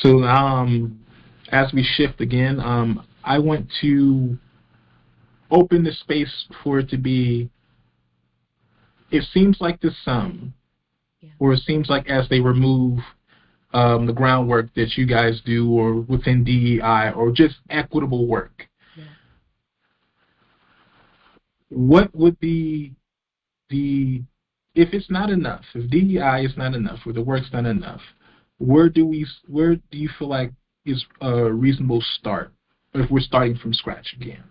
So as we shift again, I want to open the space for it to be. It seems like the sum, Yeah. or it seems like as they remove the groundwork that you guys do, or within DEI, or just equitable work. Yeah. What would be the if it's not enough, if DEI is not enough, or the work's not enough, where do you feel like is a reasonable start if we're starting from scratch again?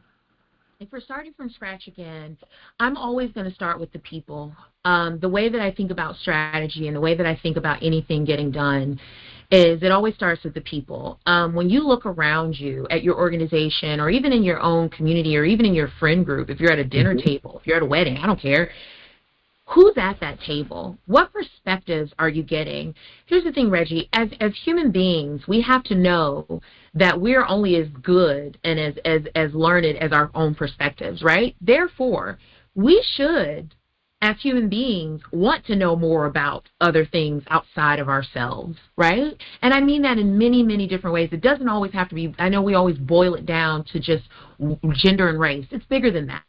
If we're starting from scratch again, I'm always going to start with the people. The way that I think about strategy and the way that I think about anything getting done is it always starts with the people. When you look around you at your organization, or even in your own community, or even in your friend group, if you're at a dinner table, if you're at a wedding, I don't care, who's at that table? What perspectives are you getting? Here's the thing, Reggie. As human beings, we have to know that we're only as good and as learned as our own perspectives, right? Therefore, we should, as human beings, want to know more about other things outside of ourselves, right? And I mean that in many, many different ways. It doesn't always have to be, I know we always boil it down to just gender and race. It's bigger than that.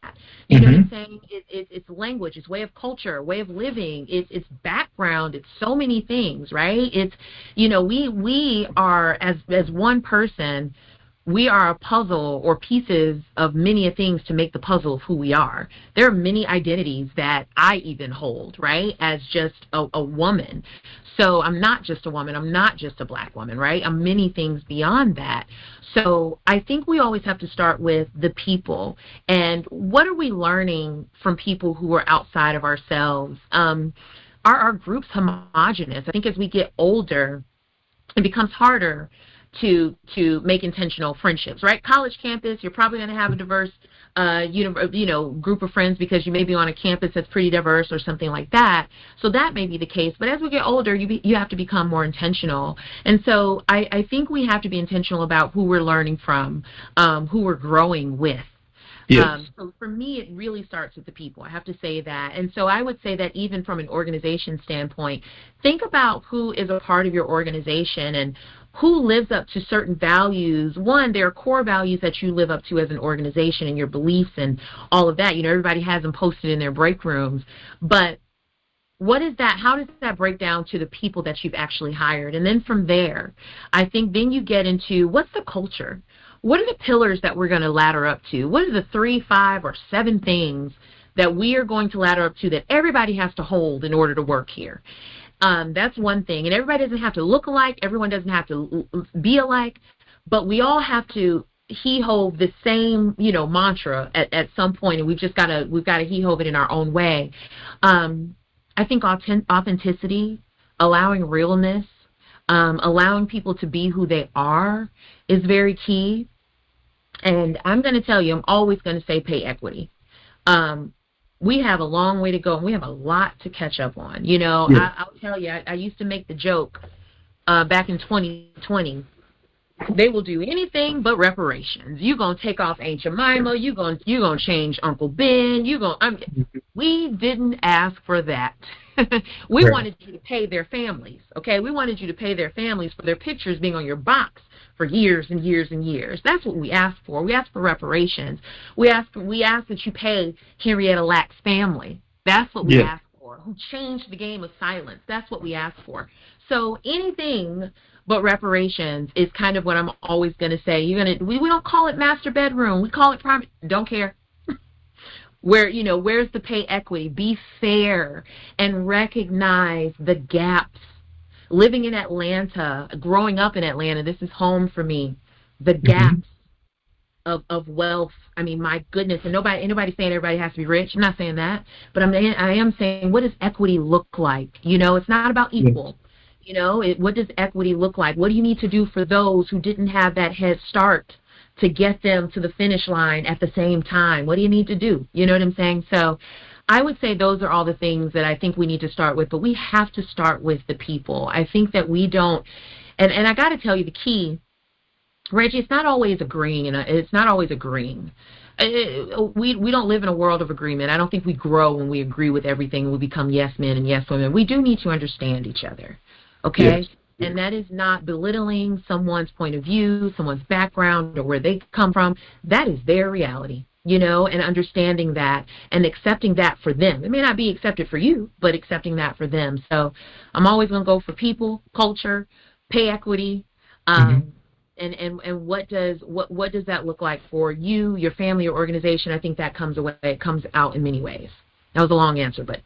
You know what I'm saying? It's language, it's way of culture, way of living, it's background, it's so many things, right? It's, we are, as one person, we are a puzzle or pieces of many things to make the puzzle of who we are. There are many identities that I even hold, right, as just a woman. So I'm not just a woman. I'm not just a black woman, right? I'm many things beyond that. So I think we always have to start with the people. And what are we learning from people who are outside of ourselves? Are our groups homogenous? I think as we get older, it becomes harder to make intentional friendships, right? College campus, you're probably going to have a diverse group of friends because you may be on a campus that's pretty diverse or something like that. So that may be the case. But as we get older, you have to become more intentional. And so I think we have to be intentional about who we're learning from, who we're growing with. Yes. So for me, it really starts with the people. I have to say that. And so I would say that even from an organization standpoint, think about who is a part of your organization and who lives up to certain values. One, there are core values that you live up to as an organization and your beliefs and all of that. Everybody has them posted in their break rooms. But what is that? How does that break down to the people that you've actually hired? And then from there, I think then you get into what's the culture? What are the pillars that we're going to ladder up to? What are the 3, 5, or 7 things that we are going to ladder up to that everybody has to hold in order to work here? That's one thing. And everybody doesn't have to look alike. Everyone doesn't have to be alike. But we all have to he-hove the same, mantra at some point, and we've got to he-hove it in our own way. I think authenticity, allowing realness, allowing people to be who they are is very key. And I'm going to tell you, I'm always going to say pay equity. We have a long way to go, and we have a lot to catch up on. I'll tell you, I used to make the joke back in 2020. They will do anything but reparations. You're going to take off Aunt Jemima. You're going to change Uncle Ben. We didn't ask for that. We wanted you to pay their families, okay? We wanted you to pay their families for their pictures being on your box for years and years and years. That's what we asked for. We asked for reparations. We asked that you pay Henrietta Lack's family. That's what we asked for. Who changed the game of silence. That's what we asked for. So anything but reparations is kind of what I'm always going to say. We don't call it master bedroom. We call it private. Don't care. Where's the pay equity? Be fair and recognize the gaps. Living in Atlanta, growing up in Atlanta, this is home for me. The gaps of wealth. I mean, my goodness. And nobody's saying everybody has to be rich. I'm not saying that. But I am saying, what does equity look like? It's not about equal. What does equity look like? What do you need to do for those who didn't have that head start to get them to the finish line at the same time? What do you need to do? You know what I'm saying? So I would say those are all the things that I think we need to start with, but we have to start with the people. I think that we don't, and I got to tell you the key, Reggie, it's not always agreeing, and it's not always agreeing. We don't live in a world of agreement. I don't think we grow when we agree with everything and we become yes men and yes women. We do need to understand each other, okay? Yes. Yeah. And that is not belittling someone's point of view, someone's background, or where they come from. That is their reality, and understanding that and accepting that for them. It may not be accepted for you, but accepting that for them. So I'm always going to go for people, culture, pay equity, Mm-hmm. and what does that look like for you, your family, your organization? I think that comes out in many ways. That was a long answer, but